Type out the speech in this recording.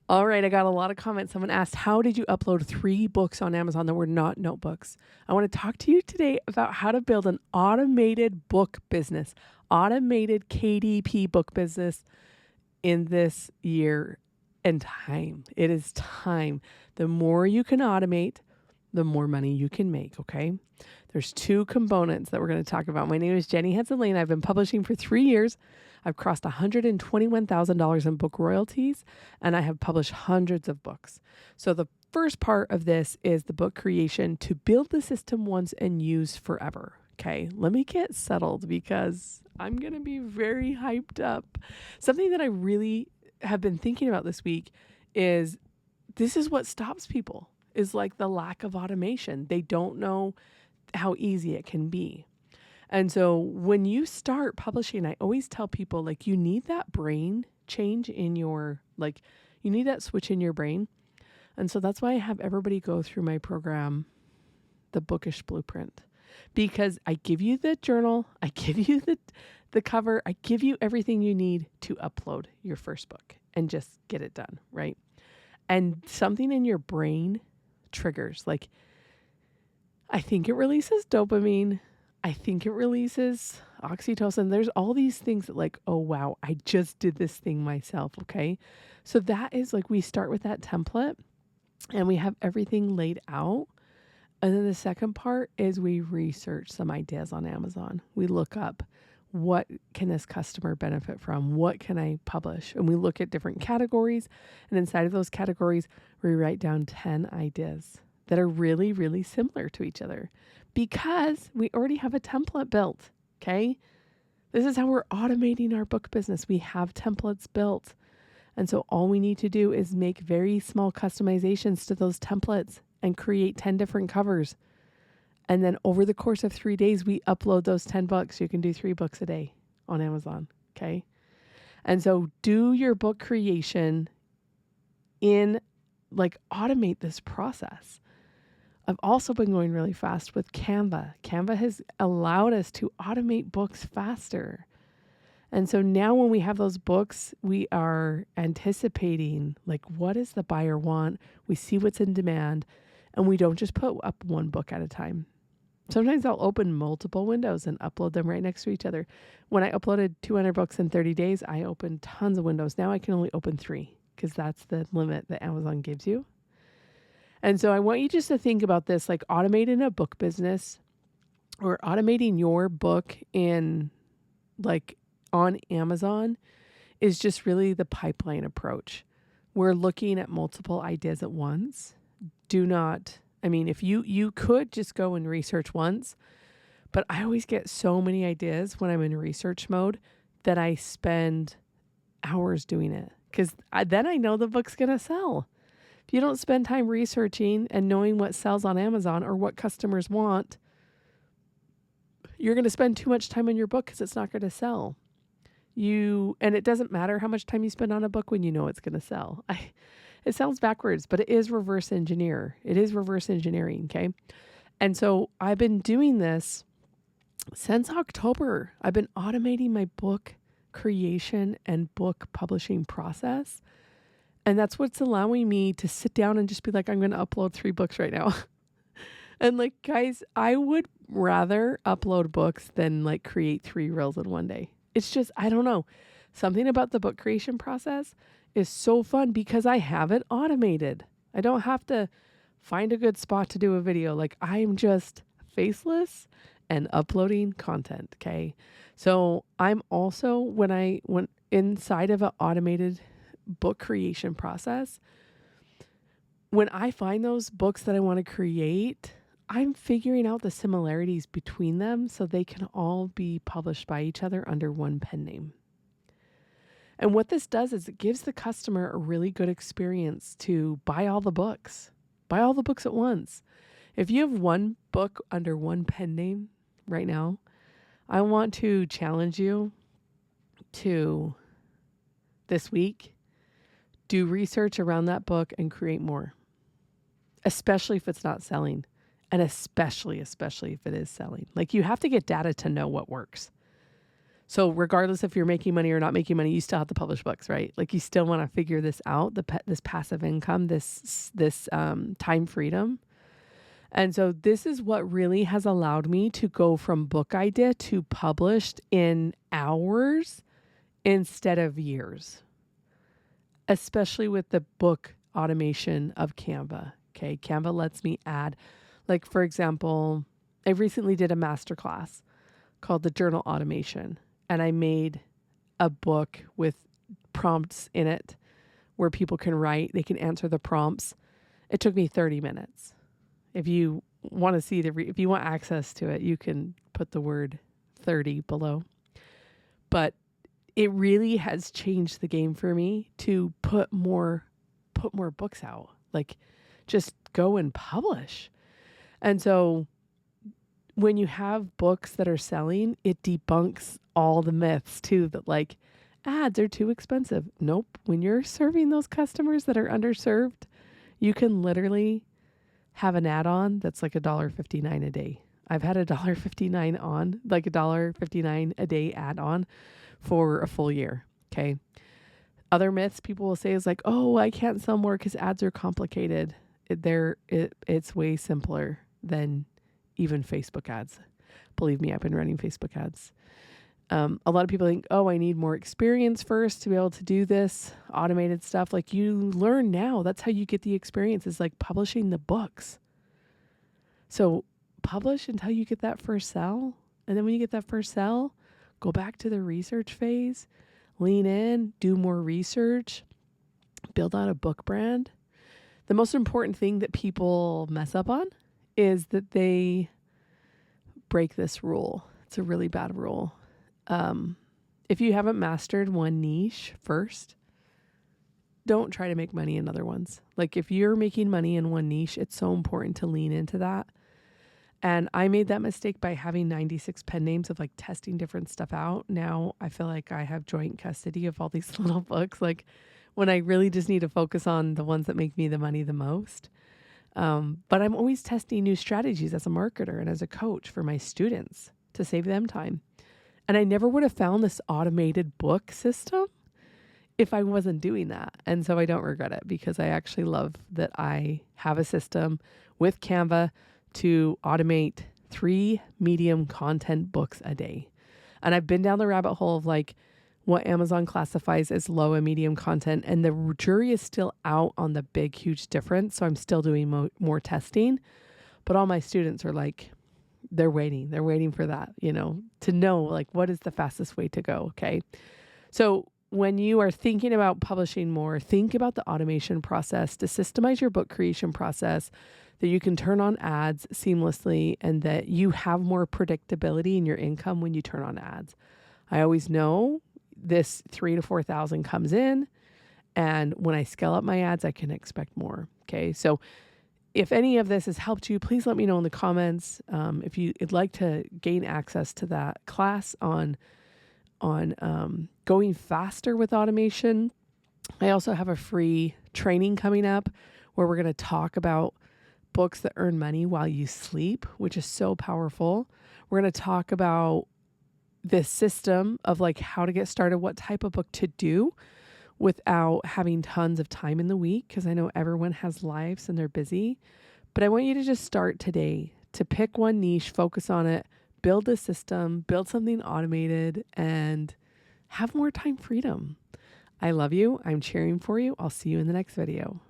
All right, I got a lot of comments. Someone asked, how did you upload 3 books on Amazon that were not notebooks? I want to talk to you today about how to build an automated book business, automated KDP book business in this year and time. It is time. The more you can automate, the more money you can make, okay? There's 2 components that we're going to talk about. My name is Jenny Henson-Lane. I've been publishing for 3 years. I've crossed $121,000 in book royalties, and I have published hundreds of books. So the first part of this is the book creation to build the system once and use forever. Okay, let me get settled because I'm going to be very hyped up. Something that I really have been thinking about this week is this is what stops people, is like the lack of automation. They don't know how easy it can be. And so when you start publishing, I always tell people, like, you need that brain change in your, like, you need that switch in your brain. And so that's why I have everybody go through my program, the Bookish Blueprint, because I give you the journal, I give you the cover, I give you everything you need to upload your first book and just get it done, right? And something in your brain triggers, like, I think it releases dopamine. I think it releases oxytocin. There's all these things that, like, oh, wow, I just did this thing myself. Okay. So that is like, we start with that template and we have everything laid out. And then the second part is we research some ideas on Amazon. We look up, what can this customer benefit from? What can I publish? And we look at different categories. And inside of those categories, we write down 10 ideas that are really, really similar to each other because we already have a template built. Okay. This is how we're automating our book business. We have templates built. And so all we need to do is make very small customizations to those templates and create 10 different covers. And then over the course of 3 days, we upload those 10 books. You can do 3 books a day on Amazon. Okay. And so do your book creation in, like, automate this process. I've also been going really fast with Canva. Canva has allowed us to automate books faster. And so now when we have those books, we are anticipating, like, what does the buyer want? We see what's in demand, and we don't just put up one book at a time. Sometimes I'll open multiple windows and upload them right next to each other. When I uploaded 200 books in 30 days, I opened tons of windows. Now I can only open 3 because that's the limit that Amazon gives you. And so I want you just to think about this, like automating a book business or automating your book in, like, on Amazon is just really the pipeline approach. We're looking at multiple ideas at once. If you could just go and research once, but I always get so many ideas when I'm in research mode that I spend hours doing it because then I know the book's going to sell. If you don't spend time researching and knowing what sells on Amazon or what customers want, you're going to spend too much time on your book because it's not going to sell. And it doesn't matter how much time you spend on a book when you know it's going to sell. It sounds backwards, but it is reverse engineer. It is reverse engineering, okay? And so I've been doing this since October. I've been automating my book creation and book publishing process. And that's what's allowing me to sit down and just be like, I'm going to upload 3 books right now. And, like, guys, I would rather upload books than, like, create 3 reels in one day. It's just, I don't know. Something about the book creation process is so fun because I have it automated. I don't have to find a good spot to do a video. Like, I'm just faceless and uploading content. Okay. So I'm also, when inside of an automated book creation process, when I find those books that I want to create, I'm figuring out the similarities between them so they can all be published by each other under one pen name. And what this does is it gives the customer a really good experience to buy all the books at once. If you have one book under one pen name right now, I want to challenge you to this week, do research around that book and create more, especially if it's not selling. And especially if it is selling. Like, you have to get data to know what works. So regardless if you're making money or not making money, you still have to publish books, right? Like you still want to figure this out, this passive income, this time freedom. And so this is what really has allowed me to go from book idea to published in hours instead of years, especially with the book automation of Canva. Okay. Canva lets me add, like, for example, I recently did a masterclass called the Journal Automation, and I made a book with prompts in it where people can write, they can answer the prompts. It took me 30 minutes. If you want to see if you want access to it, you can put the word 30 below. But it really has changed the game for me to put more books out. Like, just go and publish. And so when you have books that are selling, it debunks all the myths too, that like ads are too expensive. Nope. When you're serving those customers that are underserved, you can literally have an add-on that's like $1.59 a day. I've had $1.59 on, like $1.59 a day add-on for a full year. Okay. Other myths people will say is like, oh, I can't sell more because ads are complicated. It's way simpler than even Facebook ads. Believe me, I've been running Facebook ads. A lot of people think, oh, I need more experience first to be able to do this automated stuff. Like, you learn now. That's how you get the experience, is like publishing the books. So publish until you get that first sell. And then when you get that first sell, go back to the research phase, lean in, do more research, build out a book brand. The most important thing that people mess up on is that they break this rule. It's a really bad rule. If you haven't mastered one niche first, don't try to make money in other ones. Like, if you're making money in one niche, it's so important to lean into that. And I made that mistake by having 96 pen names of like testing different stuff out. Now I feel like I have joint custody of all these little books, like when I really just need to focus on the ones that make me the money the most. But I'm always testing new strategies as a marketer and as a coach for my students to save them time. And I never would have found this automated book system if I wasn't doing that. And so I don't regret it, because I actually love that I have a system with Canva to automate 3 medium content books a day. And I've been down the rabbit hole of like what Amazon classifies as low and medium content. And the jury is still out on the big, huge difference. So I'm still doing more testing. But all my students are like, they're waiting for that, to know like what is the fastest way to go. Okay. So when you are thinking about publishing more, think about the automation process to systemize your book creation process, that you can turn on ads seamlessly and that you have more predictability in your income when you turn on ads. I always know this 3,000 to 4,000 comes in, and when I scale up my ads, I can expect more. Okay. So if any of this has helped you, please let me know in the comments. If you'd like to gain access to that class on going faster with automation, I also have a free training coming up where we're going to talk about books that earn money while you sleep, which is so powerful. We're going to talk about this system of like how to get started, what type of book to do without having tons of time in the week, because I know everyone has lives and they're busy. But I want you to just start today to pick one niche, focus on it, build a system, build something automated, and have more time freedom. I love you. I'm cheering for you. I'll see you in the next video.